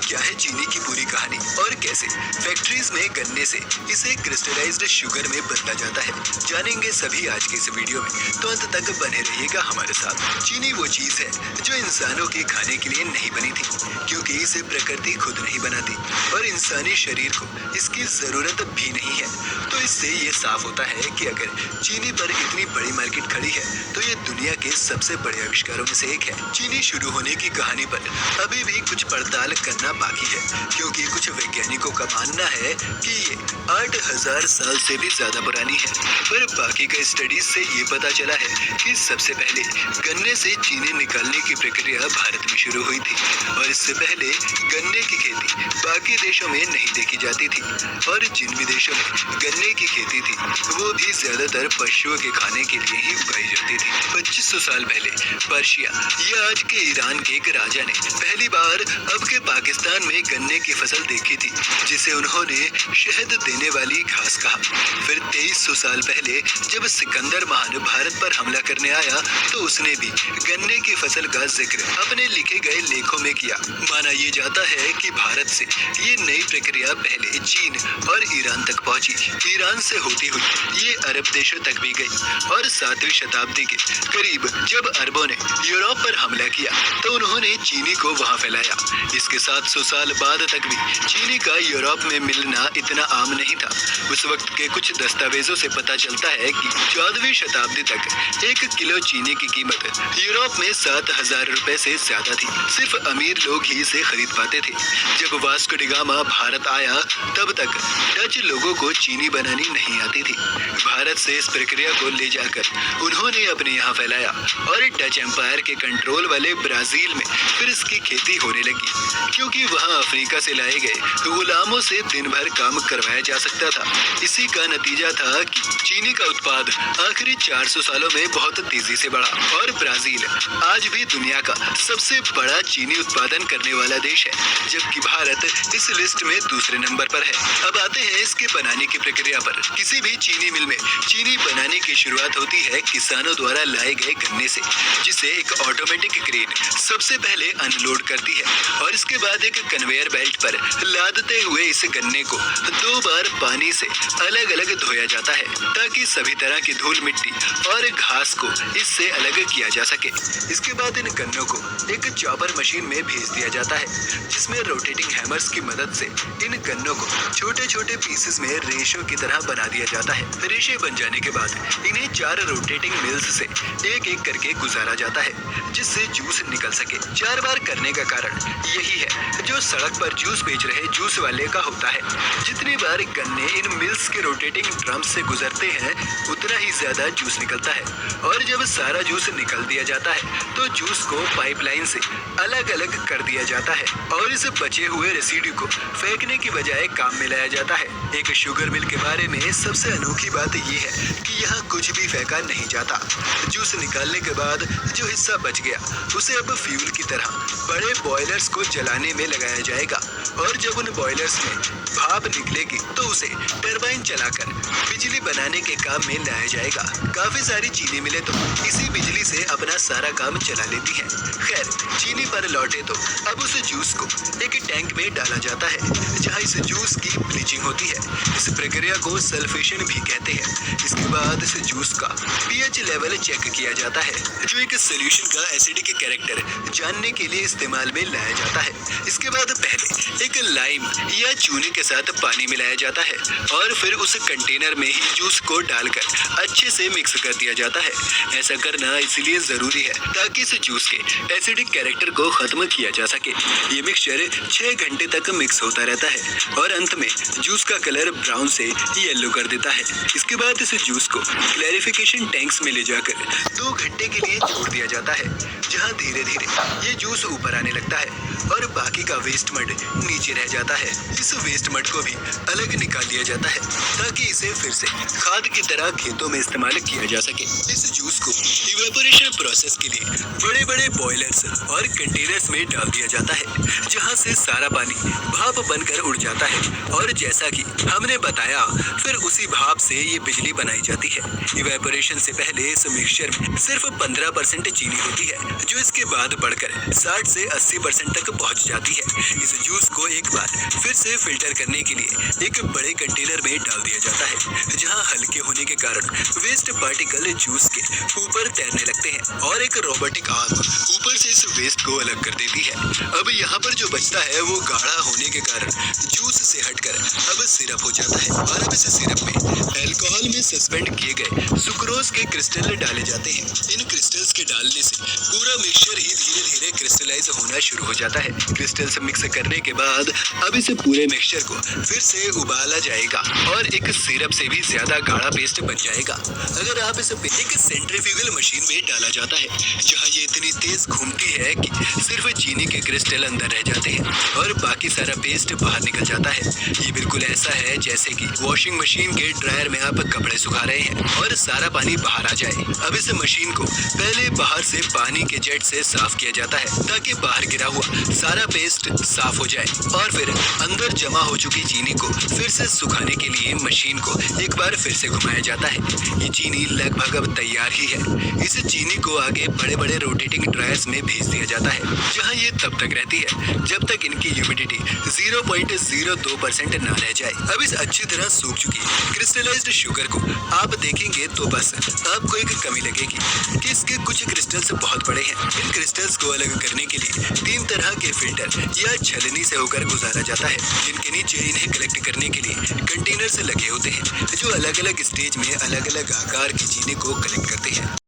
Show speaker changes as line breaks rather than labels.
क्या है चीनी की पूरी कहानी और कैसे फैक्ट्रीज में गन्ने से इसे क्रिस्टलाइज्ड शुगर में बदला जाता है, जानेंगे सभी आज के इस वीडियो में। तो अंत तक बने रहिएगा हमारे साथ। चीनी वो चीज है जो इंसानों के खाने के लिए नहीं बनी थी, क्योंकि इसे प्रकृति खुद नहीं बनाती और इंसानी शरीर को इसकी जरूरत भी नहीं है। तो इससे ये साफ होता है कि अगर चीनी पर इतनी बड़ी मार्केट खड़ी है तो ये दुनिया के सबसे बड़े आविष्कारों में से एक है। चीनी शुरू होने की कहानी पर अभी भी कुछ पड़ताल करना बाकी है, क्योंकि कुछ वैज्ञानिकों का मानना है कि ये 8000 साल से भी ज्यादा पुरानी है। पर बाकी के स्टडीज से ये पता चला है कि सबसे पहले गन्ने से चीनी निकालने की प्रक्रिया भारत में शुरू हुई थी और इससे पहले गन्ने की खेती बाकी देशों में नहीं देखी जाती थी और जिन भी देशों में गन्ने की खेती थी वो भी ज्यादातर पशुओं के खाने के लिए ही उगाई जाती थी। 2500 साल पहले पर्शिया या आज के ईरान के एक राजा ने पहली बार अब के पाकिस्तान में गन्ने की फसल देखी थी, जिसे उन्होंने शहद देने वाली घास कहा। फिर 2300 साल पहले जब सिकंदर महान भारत पर हमला करने आया तो उसने भी गन्ने की फसल का जिक्र अपने लिखे गए लेखों में किया। माना ये जाता है कि भारत से ये नई प्रक्रिया पहले चीन और ईरान तक पहुंची, ईरान से होती हुई ये अरब देशों तक भी गई और 7वीं शताब्दी के करीब जब अरबों ने यूरोप पर हमला किया तो उन्होंने चीनी को वहां फैलाया। इसके 700 साल बाद तक भी चीनी का यूरोप में मिलना इतना आम नहीं था। उस वक्त के कुछ दस्तावेजों से पता चलता है कि 14वीं शताब्दी तक 1 किलो चीनी की कीमत यूरोप में 7000 रुपए से ज्यादा थी। सिर्फ अमीर लोग ही इसे खरीद पाते थे। जब वास्को डी गामा भारत आया तब तक डच लोगों को चीनी बनानी नहीं आती थी। भारत से इस प्रक्रिया को ले जाकर उन्होंने अपने यहाँ फैलाया और डच एम्पायर के कंट्रोल वाले ब्राजील में फिर इसकी खेती होने लगी, क्योंकि वहाँ अफ्रीका से लाए गए गुलामों से दिन भर काम करवाया जा सकता था। इसी का नतीजा था कि चीनी का उत्पाद आखिरी 400 सालों में बहुत तेजी से बढ़ा और ब्राजील आज भी दुनिया का सबसे बड़ा चीनी उत्पादन करने वाला देश है, जबकि भारत इस लिस्ट में दूसरे नंबर पर है। अब आते हैं इसके बनाने की प्रक्रिया पर। किसी भी चीनी मिल में चीनी बनाने की शुरुआत होती है किसानों द्वारा लाए गए गन्ने से, जिसे एक ऑटोमेटिक क्रेन सबसे पहले अनलोड करती है और इसके बाद एक कन्वेयर बेल्ट पर लादते हुए इस गन्ने को 2 बार पानी से अलग अलग धोया जाता है, ताकि सभी तरह की धूल मिट्टी और घास को इससे अलग किया जा सके। इसके बाद इन गन्नों को एक चॉपर मशीन में भेज दिया जाता है, जिसमें रोटेटिंग हैमर्स की मदद से इन गन्नों को छोटे छोटे पीसेस में रेशों की तरह बना दिया जाता है। रेशे बन जाने के बाद इन्हें 4 रोटेटिंग मिल्स से एक एक करके गुजारा जाता है, जिससे जूस निकल सके। 4 बार करने का कारण यही है जो सड़क पर जूस बेच रहे जूस वाले का होता है। जितनी बार गन्ने इन मिल्स के रोटेटिंग ड्रम से गुजरते हैं उतना ही ज्यादा जूस निकलता है और जब सारा जूस निकल दिया जाता है तो जूस को पाइपलाइन से अलग अलग कर दिया जाता है और इस बचे हुए रेसिड्यू को फेंकने की बजाय काम में लाया जाता है। एक शुगर मिल के बारे में सबसे अनोखी बात यह है कि यहाँ कुछ भी फेंका नहीं जाता। जूस निकालने के बाद जो हिस्सा बच गया उसे अब फ्यूल की तरह बड़े बॉयलर्स को जलाने में लगाया जाएगा और जब उन बॉयलर्स में भाप निकलेगी तो उसे टरबाइन चलाकर बिजली बनाने के काम में लाया जाएगा। काफी सारी चीनी मिलें तो इसी बिजली से अपना सारा काम चला लेती हैं। खैर, चीनी पर लौटे तो अब उस जूस को एक टैंक में डाला जाता है, जहाँ इस जूस की ब्लीचिंग होती है। इस प्रक्रिया को सल्फेशन भी कहते हैं। इसके बाद इस जूस का पीएच लेवल चेक किया जाता है, जो एक सोल्यूशन का एसिडिक कैरेक्टर जानने के लिए इस्तेमाल में लाया जाता है। इसके बाद पहले एक लाइम या चूने के साथ पानी मिलाया जाता है और फिर उस कंटेनर में ही जूस को डालकर अच्छे से मिक्स कर दिया जाता है। ऐसा करना इसलिए जरूरी है ताकि इस जूस के एसिडिक कैरेक्टर को खत्म किया जा सके। ये मिक्सचर 6 घंटे तक मिक्स होता रहता है और अंत में जूस का कलर ब्राउन से येलो कर देता है। इसके बाद इस जूस को क्लैरिफिकेशन टैंक्स में ले जाकर 2 घंटे के लिए छोड़ दिया जाता है, जहाँ धीरे धीरे ये जूस ऊपर आने लगता है और बाकी का वेस्ट मड नीचे रह जाता है। इस वेस्ट मड को भी अलग निकाल लिया जाता है ताकि इसे फिर से खाद की तरह खेतों में इस्तेमाल किया जा सके। इस जूस को इवेपोरेशन प्रोसेस के लिए बड़े बड़े बॉयलर्स और कंटेनर्स में डाल दिया जाता है, जहां से सारा पानी भाप बनकर उड़ जाता है। और जैसा कि हमने बताया, फिर उसी भाप से ये बिजली बनाई जाती है। इवेपोरेशन से पहले इस मिक्सचर में सिर्फ 15% चीनी होती है, जो इसके बाद बढ़कर 60 से 80% तक पहुंच जाती है। इस जूस को एक बार फिर से फिल्टर करने के लिए एक बड़े कंटेनर में डाल दिया जाता है, जहां हल्के होने के कारण वेस्ट पार्टिकल जूस के ऊपर तैरने लगते हैं और एक रोबोटिक आर्म ऊपर से इस वेस्ट को अलग कर देती है। अब यहाँ पर जो बचता है वो गाढ़ा होने के कारण जूस से हटकर अब सिरप हो जाता है और अब इस सिरप में अल्कोहल में सस्पेंड किए गए सुक्रोज के क्रिस्टल डाले जाते हैं। इन क्रिस्टल्स के डालने से पूरा मिक्सचर ही धीरे धीरे क्रिस्टलाइज होना शुरू हो जाता है। क्रिस्टल्स मिक्स करने के बाद अब इस पूरे मिक्सचर को फिर से उबाला जाएगा और एक सिरप से भी ज्यादा गाढ़ा पेस्ट बन जाएगा। अगर आप इसे एक सेंट्रीफ्यूगल मशीन में डाला जाता है, जहां ये इतनी तेज घूमती है कि सिर्फ चीनी के क्रिस्टल अंदर रह जाते हैं और बाकी सारा पेस्ट बाहर निकल जाता है। ये बिल्कुल ऐसा है जैसे कि वॉशिंग मशीन के ड्रायर में आप कपड़े सुखा रहे हैं और सारा पानी बाहर आ जाए। अब इस मशीन को पहले बाहर से पानी के जेट से साफ किया जाता है ताकि बाहर गिरा हुआ सारा पेस्ट साफ हो जाए और फिर अंदर जमा हो चुकी चीनी को फिर से सुखाने के लिए मशीन को एक बार फिर से घुमाया जाता है। ये चीनी लगभग अब तैयार ही है। इस चीनी को आगे बड़े बड़े रोटेटिंग ड्रायर्स में भेज दिया जाता है, जहां ये तब तक रहती है जब तक इनकी ह्यूमिडिटी 0.02% ना रह जाए। अब इस अच्छी तरह सूख चुकी क्रिस्टलाइज्ड शुगर को आप देखेंगे तो बस आपको एक कमी लगेगी कि इसके कुछ क्रिस्टल्स बहुत बड़े हैं। इन क्रिस्टल्स को अलग करने के लिए 3 तरह के फिल्टर या छलनी से होकर गुजारा जाता है, जिनके नीचे इन्हें कलेक्ट करने के लिए कंटेनर्स लगे होते हैं, जो अलग अलग स्टेज में अलग अलग आकार की चीनी को कलेक्ट करते हैं।